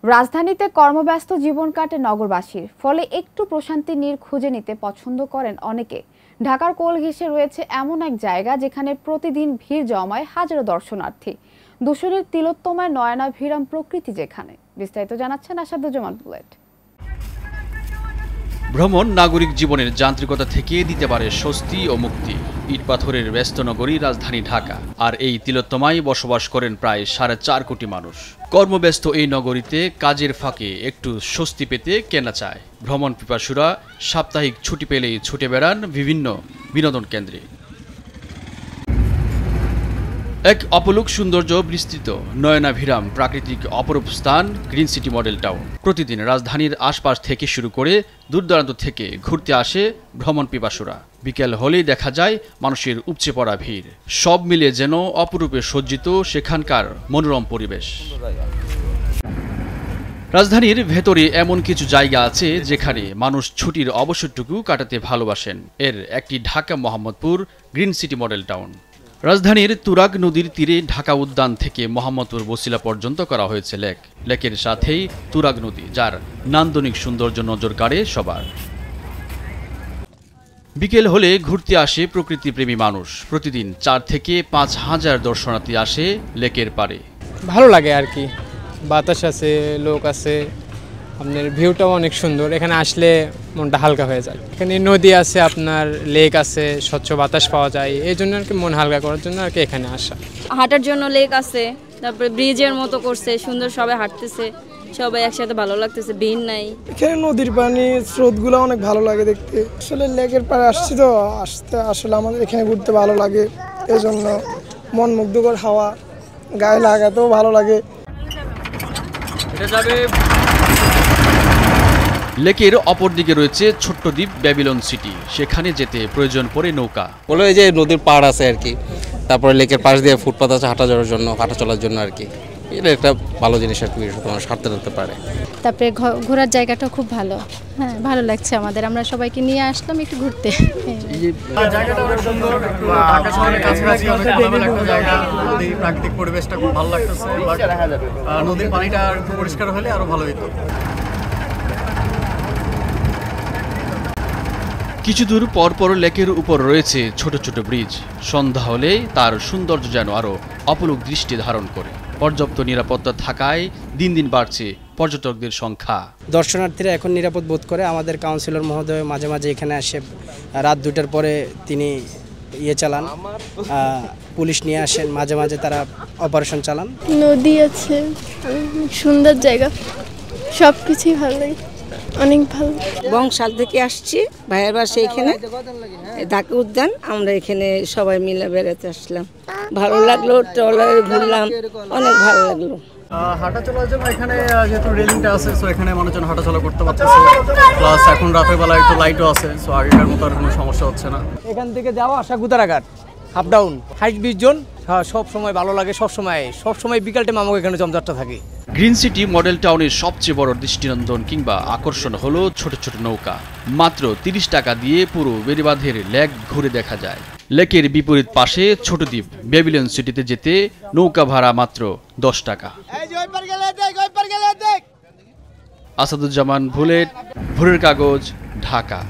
রাজধানীতে কর্মব্যস্ত জীবন কাটে নগরবাসীর, ফলে একটু প্রশান্তির নীড় খুঁজে নিতে পছন্দ করেন অনেকে। ঢাকার কোল ঘেঁষে রয়েছে এমন এক জায়গা যেখানে প্রতিদিন ভিড় জমায় হাজারো দর্শনার্থী। দূষণের তিলোত্তমায় নয়নাভিরাম প্রকৃতি যেখানে। বিস্তারিত জানাচ্ছেন আসাদুজ্জামান বুলেট। ভ্রমণ নাগরিক জীবনের যান্ত্রিকতা থেকে দিতে পারে স্বস্তি ও মুক্তি। ইট পাথরের ব্যস্ত নগরী রাজধানী ঢাকা, আর এই তিলোত্তমায় বসবাস করেন প্রায় 4.5 কোটি মানুষ। কর্মব্যস্ত এই নগরীতে কাজের ফাঁকে একটু স্বস্তি পেতে কেনা চায়। ভ্রমণ পিপাসুরা সাপ্তাহিক ছুটি পেলেই ছুটে বেড়ান বিভিন্ন বিনোদন কেন্দ্রে। এক অপলক সৌন্দর্য বিস্তৃত নয়নাভিরাম প্রাকৃতিক অপরূপ স্থান গ্রিন সিটি মডেল টাউন। প্রতিদিন রাজধানীর আশপাশ থেকে শুরু করে দূর দূরান্ত থেকে ঘুরতে আসে ভ্রমণ পিপাসুরা। বিকেল হলেই দেখা যায় মানুষের উপচে পড়া ভিড়। সব মিলে যেন অপরূপে সজ্জিত সেখানকার মনোরম পরিবেশ। রাজধানীর ভেতরে এমন কিছু জায়গা আছে যেখানে মানুষ ছুটির অবসরটুকু কাটাতে ভালোবাসেন। এর একটি Dhaka Mohammadpur green city model town. রাজধানীর তুরাগ নদীর তীরে ঢাকা উদ্যান থেকে মোহাম্মদপুর বসিলা পর্যন্ত করা হয়েছে লেক। লেকের সাথেই তুরাগ নদী, যার নান্দনিক সৌন্দর্য নজর কাড়ে সবার। বিকেল হলে ঘুরতে আসে প্রকৃতিপ্রেমী মানুষ। প্রতিদিন 4 থেকে 5 হাজার দর্শনার্থী আসে লেকের পাড়ে। ভালো লাগে আর কি, বাতাস আছে, লোক আছে, আপনার ভিউটাও অনেক সুন্দর। এখানে আসলে মনটা হালকা হয়ে যায়। এখানে নদী আছে, আপনার লেক আছে, স্বচ্ছ বাতাস পাওয়া যায়। এই জন্য আর কি মন হালকা করার জন্য আর কি এখানে আসা। হাঁটার জন্য লেক আছে, তারপরে ব্রিজের মতো করছে সুন্দর, সবাই হাঁটতেছে, সবাই একসাথে ভালো লাগতেছে, ভিড় নাই। এখানে নদীর পানি স্রোতগুলো অনেক ভালো লাগে দেখতে। আসলে লেকের পাড়ে আসছি তো, আসলে আমাদের এখানে ঘুরতে ভালো লাগে। এই জন্য মন মুগ্ধকর হাওয়া গায়ে লাগাতেও ভালো লাগে। লেকের অপর দিকে রয়েছে ছোট্ট দ্বীপ ব্যাবিলন সিটি। সেখানে যেতে প্রয়োজন পড়ে নৌকা। বলে এই যে নদীর পাড় আছে আর কি, তারপরে লেকের পাশ দিয়ে ফুটপাথ আছে হাঁটা চলার জন্য আর কি। এটা একটা ভালো জিনিস আর কি, তোমার সারতে ধরতে পারে। তারপরে ঘোরার জায়গাটা খুব ভালো, হ্যাঁ ভালো লাগছে আমাদের। আমরা সবাইকে নিয়ে আসলাম একটু ঘুরতে। জায়গাটা অনেক সুন্দর, ঢাকা শহরের কাছাকাছি অনেক ভালো একটা জায়গা। নদীর প্রাকৃতিক পরিবেশটা খুব ভালো লাগতেছে। নদীর পানিটা একটু পরিষ্কার হলে আরো ভালো হতো। কিছু দূর পরপর লেকের উপর রয়েছে ছোট ছোট ব্রিজ। সন্ধ্যা হলে তার সৌন্দর্য যেন আরো অপলক দৃষ্টি ধারণ করে। পর্যাপ্ত নিরাপত্তা থাকায় দিন দিন বাড়ছে পর্যটকদের সংখ্যা। দর্শনার্থীরা এখন নিরাপদ বোধ করে। আমাদের কাউন্সিলর মহোদয় মাঝে মাঝে এখানে আসে, রাত 2টার পরে তিনি চালান, পুলিশ নিয়ে আসেন, মাঝে মাঝে তারা অপারেশন চালান। নদী আছে, সুন্দর জায়গা, সব কিছুই ভালো লাগে, অনেক ভালো। বংশাল থেকে আসছি, ভাইয়ের বাসা এখানে ঢাকা উদ্যান। আমরা এখানে সবাই মিলে বেড়াতে আসলাম, ভালো লাগলো। ট্রলারে ঘুরলাম, অনেক ভালো লাগলো। হাঁটা চলার জন্য এখানে যেহেতু রেলিংটা আছে, সো এখানে মানুষজন হাঁটাচলা করতে পারতেছে। প্লাস এখন রাতের বেলা একটু লাইটও আছে, সো আগেকার মতো আর কোনো সমস্যা হচ্ছে না। এখান থেকে যাওয়া আসা গুদারাঘাট আপ ডাউন 20 জন, সব সময় ভালো লাগে। সব সময় বিকাল টাইম আমাকে এখানে জমজটটা থাকে। গ্রিন সিটি মডেল টাউনের সবচেয়ে বড় দৃষ্টিনন্দন কিংবা আকর্ষণ হলো ছোট ছোট নৌকা। মাত্র 30 টাকা দিয়ে পুরো বেড়িবাঁধের লেক ঘুরে দেখা যায়। লেকের বিপরীত পাশে ছোট দ্বীপ ব্যাবিলন সিটিতে যেতে নৌকা ভাড়া মাত্র 10 টাকা। আসাদুজ্জামান বুলেট, ভোরের কাগজ, ঢাকা।